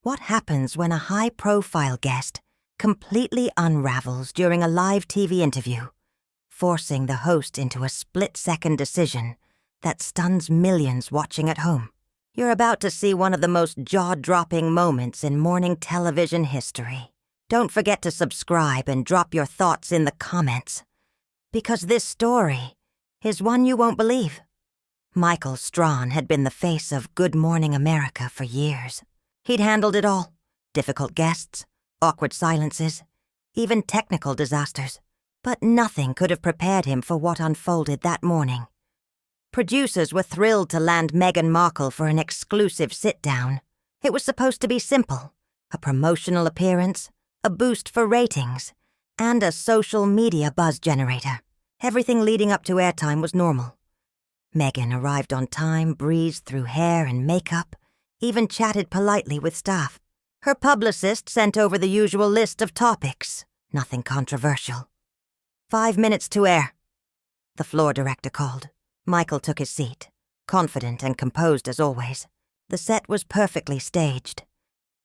What happens when a high-profile guest completely unravels during a live TV interview, forcing the host into a split-second decision that stuns millions watching at home? You're about to see one of the most jaw-dropping moments in morning television history. Don't forget to subscribe and drop your thoughts in the comments, because this story is one you won't believe. Michael Strahan had been the face of Good Morning America for years. He'd handled it all: difficult guests, awkward silences, even technical disasters. But nothing could have prepared him for what unfolded that morning. Producers were thrilled to land Meghan Markle for an exclusive sit-down. It was supposed to be simple: a promotional appearance, a boost for ratings, and a social media buzz generator. Everything leading up to airtime was normal. Meghan arrived on time, breezed through hair and makeup, even chatted politely with staff. Her publicist sent over the usual list of topics, nothing controversial. 5 minutes to air, the floor director called. Michael took his seat, confident and composed as always. The set was perfectly staged.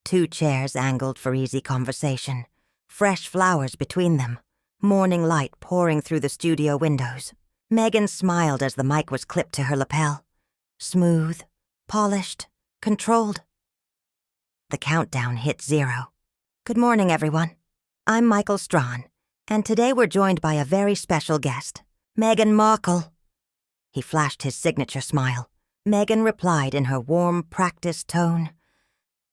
2 chairs angled for easy conversation, fresh flowers between them, morning light pouring through the studio windows. Meghan smiled as the mic was clipped to her lapel. Smooth, polished, controlled. The countdown hit 0. Good morning, everyone. I'm Michael Strahan, and today we're joined by a very special guest, Meghan Markle. He flashed his signature smile. Meghan replied in her warm, practiced tone.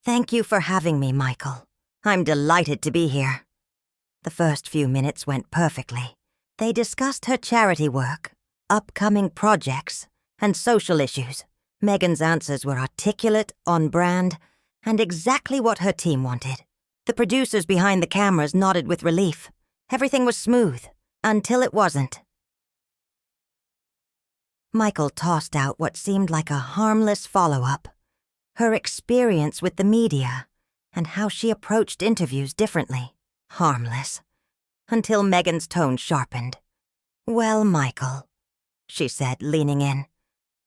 Thank you for having me, Michael. I'm delighted to be here. The first few minutes went perfectly. They discussed her charity work, upcoming projects, and social issues. Meghan's answers were articulate, on-brand, and exactly what her team wanted. The producers behind the cameras nodded with relief. Everything was smooth, until it wasn't. Michael tossed out what seemed like a harmless follow-up: her experience with the media, and how she approached interviews differently. Harmless. Until Meghan's tone sharpened. Well, Michael, she said, leaning in,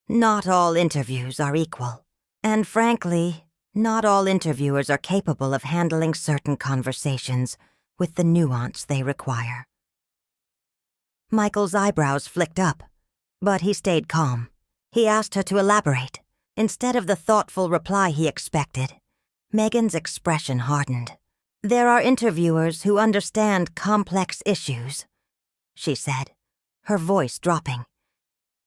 not all interviews are equal. And frankly, not all interviewers are capable of handling certain conversations with the nuance they require. Michael's eyebrows flicked up, but he stayed calm. He asked her to elaborate. Instead of the thoughtful reply he expected, Meghan's expression hardened. There are interviewers who understand complex issues, she said, her voice dropping.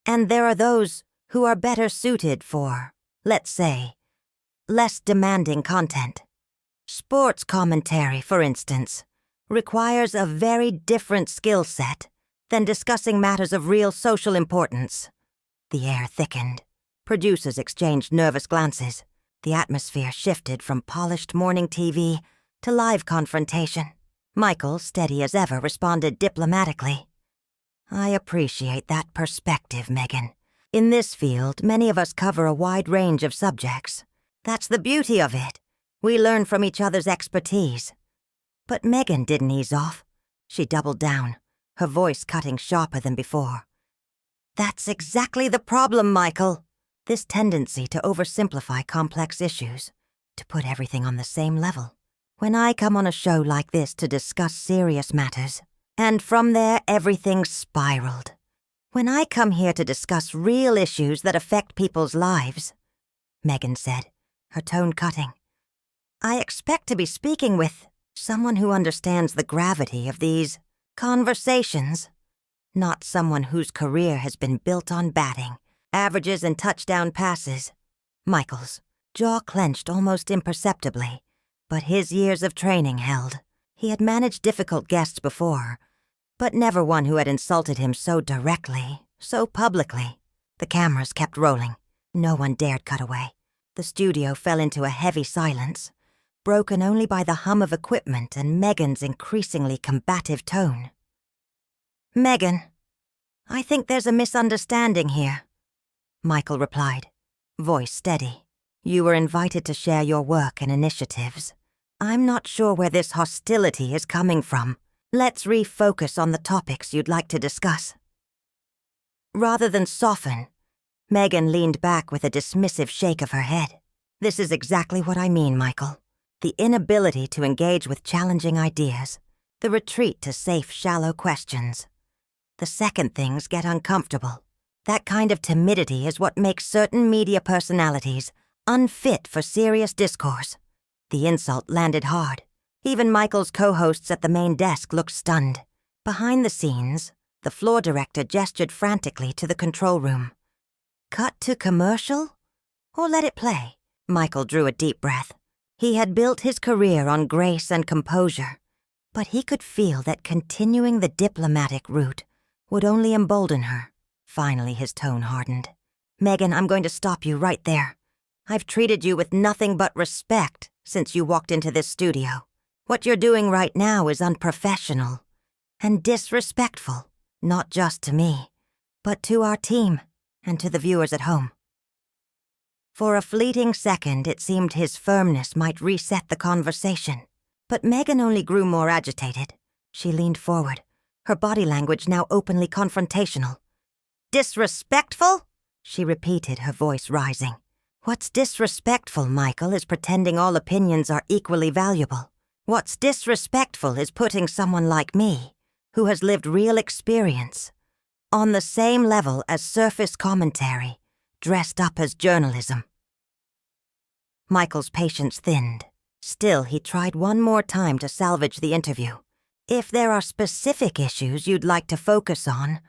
And there are those who are better suited for, let's say, less demanding content. Sports commentary, for instance, requires a very different skill set than discussing matters of real social importance. The air thickened. Producers exchanged nervous glances. The atmosphere shifted from polished morning TV to live confrontation. Michael, steady as ever, responded diplomatically. I appreciate that perspective, Meghan. In this field, many of us cover a wide range of subjects. That's the beauty of it. We learn from each other's expertise. But Meghan didn't ease off. She doubled down, her voice cutting sharper than before. That's exactly the problem, Michael. This tendency to oversimplify complex issues, to put everything on the same level. When I come on a show like this to discuss serious matters, and from there everything spiraled. When I come here to discuss real issues that affect people's lives, Meghan said, her tone cutting, I expect to be speaking with someone who understands the gravity of these conversations, not someone whose career has been built on batting, averages and touchdown passes. Michael's jaw clenched almost imperceptibly, but his years of training held. He had managed difficult guests before, but never one who had insulted him so directly, so publicly. The cameras kept rolling. No one dared cut away. The studio fell into a heavy silence, broken only by the hum of equipment and Meghan's increasingly combative tone. Meghan, I think there's a misunderstanding here, Michael replied, voice steady. You were invited to share your work and initiatives. I'm not sure where this hostility is coming from. Let's refocus on the topics you'd like to discuss. Rather than soften, Meghan leaned back with a dismissive shake of her head. This is exactly what I mean, Michael. the inability to engage with challenging ideas, the retreat to safe, shallow questions. The second things get uncomfortable. That kind of timidity is what makes certain media personalities unfit for serious discourse. The insult landed hard. Even Michael's co-hosts at the main desk looked stunned. Behind the scenes, the floor director gestured frantically to the control room. Cut to commercial? Or let it play? Michael drew a deep breath. He had built his career on grace and composure, but he could feel that continuing the diplomatic route would only embolden her. Finally, his tone hardened. Meghan, I'm going to stop you right there. I've treated you with nothing but respect since you walked into this studio. What you're doing right now is unprofessional and disrespectful, not just to me, but to our team and to the viewers at home. For a fleeting second, it seemed his firmness might reset the conversation. But Meghan only grew more agitated. She leaned forward, her body language now openly confrontational. Disrespectful? She repeated, her voice rising. What's disrespectful, Michael, is pretending all opinions are equally valuable. What's disrespectful is putting someone like me, who has lived real experience, on the same level as surface commentary, dressed up as journalism. Michael's patience thinned. Still, he tried one more time to salvage the interview. If there are specific issues you'd like to focus on,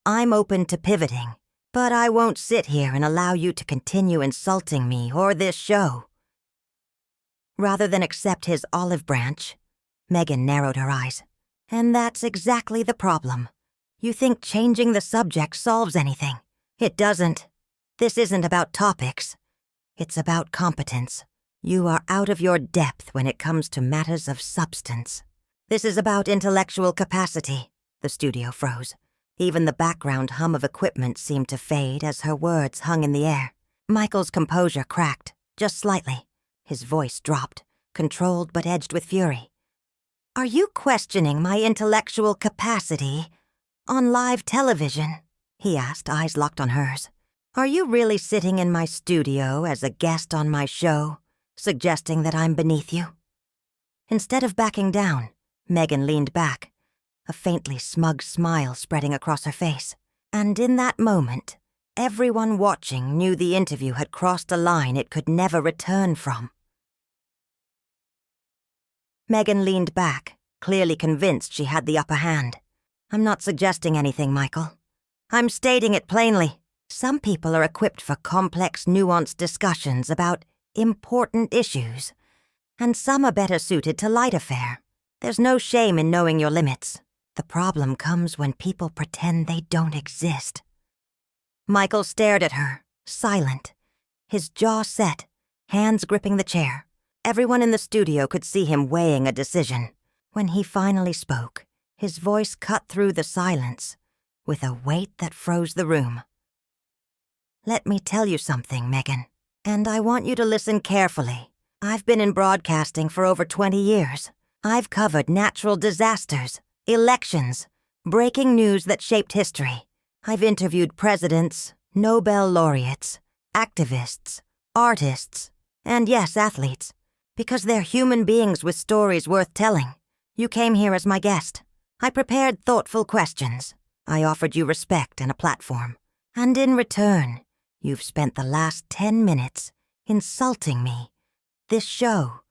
I'm open to pivoting, but I won't sit here and allow you to continue insulting me or this show. Rather than accept his olive branch, Meghan narrowed her eyes. And that's exactly the problem. You think changing the subject solves anything. It doesn't. This isn't about topics. It's about competence. You are out of your depth when it comes to matters of substance. This is about intellectual capacity. The studio froze. Even the background hum of equipment seemed to fade as her words hung in the air. Michael's composure cracked, just slightly. His voice dropped, controlled but edged with fury. Are you questioning my intellectual capacity on live television? He asked, eyes locked on hers. Are you really sitting in my studio as a guest on my show, suggesting that I'm beneath you? Instead of backing down, Meghan leaned back, a faintly smug smile spreading across her face. And in that moment, everyone watching knew the interview had crossed a line it could never return from. Meghan leaned back, clearly convinced she had the upper hand. I'm not suggesting anything, Michael. I'm stating it plainly. Some people are equipped for complex, nuanced discussions about important issues, and some are better suited to light affair. There's no shame in knowing your limits. The problem comes when people pretend they don't exist. Michael stared at her, silent, his jaw set, hands gripping the chair. Everyone in the studio could see him weighing a decision. When he finally spoke, his voice cut through the silence with a weight that froze the room. Let me tell you something, Meghan, and I want you to listen carefully. I've been in broadcasting for over 20 years. I've covered natural disasters, elections, breaking news that shaped history. I've interviewed presidents, Nobel laureates, activists, artists, and yes, athletes, because they're human beings with stories worth telling. You came here as my guest. I prepared thoughtful questions. I offered you respect and a platform. And in return, you've spent the last 10 minutes insulting me, this show,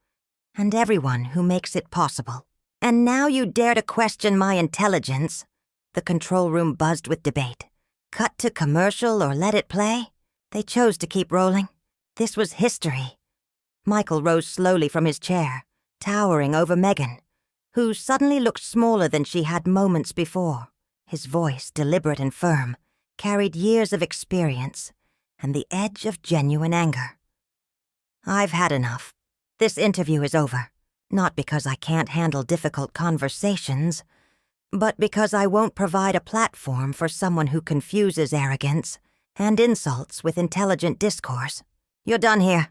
and everyone who makes it possible. And now you dare to question my intelligence? The control room buzzed with debate. Cut to commercial or let it play? They chose to keep rolling. This was history. Michael rose slowly from his chair, towering over Meghan, who suddenly looked smaller than she had moments before. His voice, deliberate and firm, carried years of experience and the edge of genuine anger. I've had enough. This interview is over. Not because I can't handle difficult conversations, but because I won't provide a platform for someone who confuses arrogance and insults with intelligent discourse. You're done here.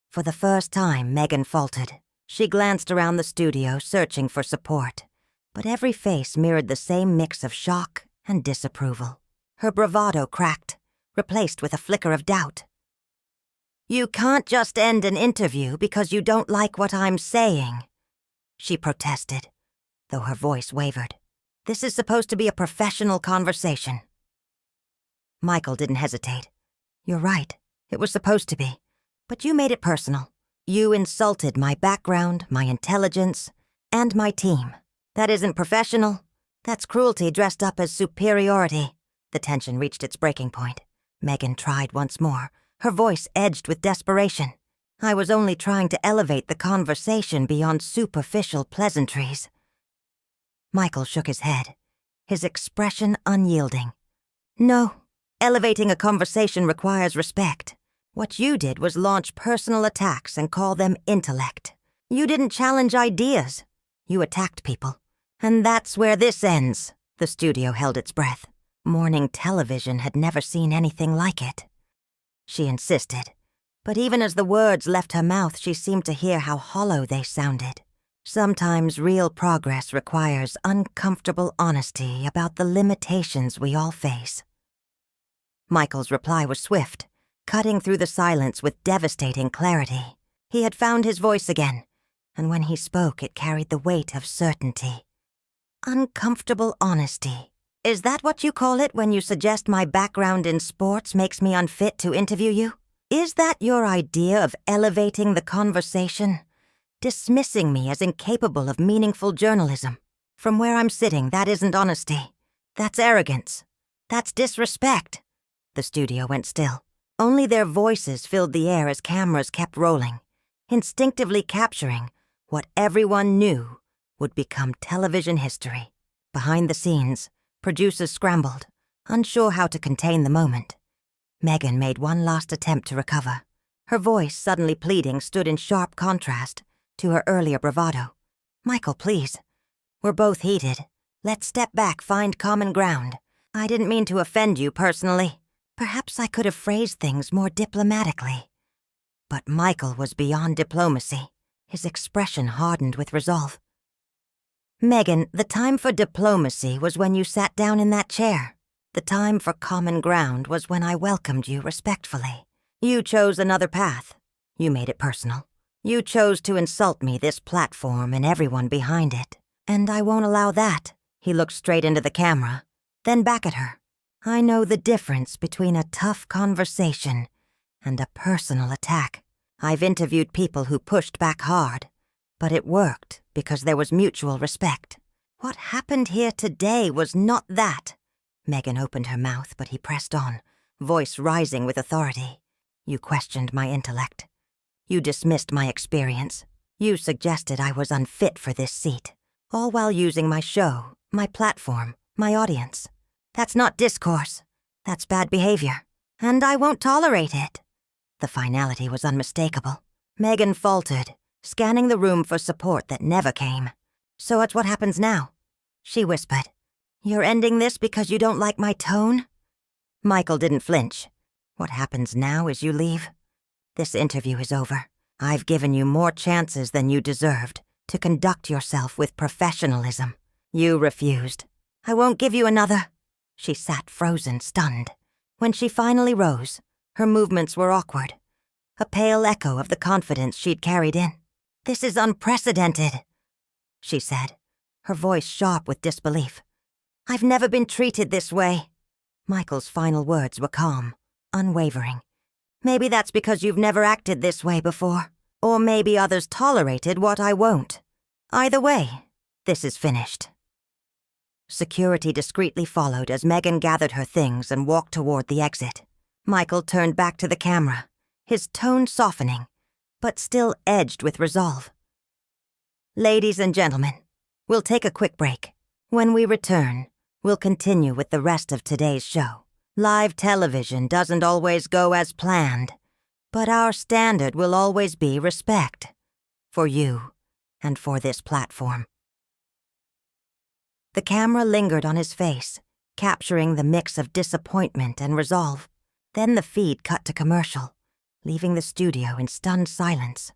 For the first time, Meghan faltered. She glanced around the studio, searching for support, but every face mirrored the same mix of shock and disapproval. Her bravado cracked, replaced with a flicker of doubt. You can't just end an interview because you don't like what I'm saying, she protested, though her voice wavered. This is supposed to be a professional conversation. Michael didn't hesitate. You're right, it was supposed to be. But you made it personal. You insulted my background, my intelligence, and my team. That isn't professional. That's cruelty dressed up as superiority. The tension reached its breaking point. Meghan tried once more, her voice edged with desperation. I was only trying to elevate the conversation beyond superficial pleasantries. Michael shook his head, his expression unyielding. No, elevating a conversation requires respect. What you did was launch personal attacks and call them intellect. You didn't challenge ideas. You attacked people. And that's where this ends. The studio held its breath. Morning television had never seen anything like it. She insisted, but even as the words left her mouth, she seemed to hear how hollow they sounded. Sometimes real progress requires uncomfortable honesty about the limitations we all face. Michael's reply was swift, cutting through the silence with devastating clarity. He had found his voice again, and when he spoke, it carried the weight of certainty. Uncomfortable honesty. Is that what you call it when you suggest my background in sports makes me unfit to interview you? Is that your idea of elevating the conversation? Dismissing me as incapable of meaningful journalism? From where I'm sitting, that isn't honesty. That's arrogance. That's disrespect. The studio went still. Only their voices filled the air as cameras kept rolling, instinctively capturing what everyone knew would become television history. Behind the scenes, producers scrambled, unsure how to contain the moment. Meghan made one last attempt to recover. Her voice, suddenly pleading, stood in sharp contrast to her earlier bravado. Michael, please. We're both heated. Let's step back, find common ground. I didn't mean to offend you personally. Perhaps I could have phrased things more diplomatically. But Michael was beyond diplomacy. His expression hardened with resolve. Meghan, the time for diplomacy was when you sat down in that chair. The time for common ground was when I welcomed you respectfully. You chose another path. You made it personal. You chose to insult me, this platform, and everyone behind it. And I won't allow that. He looked straight into the camera, then back at her. I know the difference between a tough conversation and a personal attack. I've interviewed people who pushed back hard, but it worked because there was mutual respect. What happened here today was not that. Meghan opened her mouth, but he pressed on, voice rising with authority. You questioned my intellect. You dismissed my experience. You suggested I was unfit for this seat, all while using my show, my platform, my audience. That's not discourse. That's bad behavior. And I won't tolerate it. The finality was unmistakable. Meghan faltered, scanning the room for support that never came. So it's what happens now, she whispered. You're ending this because you don't like my tone? Michael didn't flinch. What happens now is you leave. This interview is over. I've given you more chances than you deserved to conduct yourself with professionalism. You refused. I won't give you another. She sat frozen, stunned. When she finally rose, her movements were awkward, a pale echo of the confidence she'd carried in. This is unprecedented, she said, her voice sharp with disbelief. I've never been treated this way. Michael's final words were calm, unwavering. Maybe that's because you've never acted this way before. Or maybe others tolerated what I won't. Either way, this is finished. Security discreetly followed as Meghan gathered her things and walked toward the exit. Michael turned back to the camera, his tone softening, but still edged with resolve. Ladies and gentlemen, we'll take a quick break. When we return, we'll continue with the rest of today's show. Live television doesn't always go as planned, but our standard will always be respect. For you and for this platform. The camera lingered on his face, capturing the mix of disappointment and resolve. Then the feed cut to commercial, leaving the studio in stunned silence.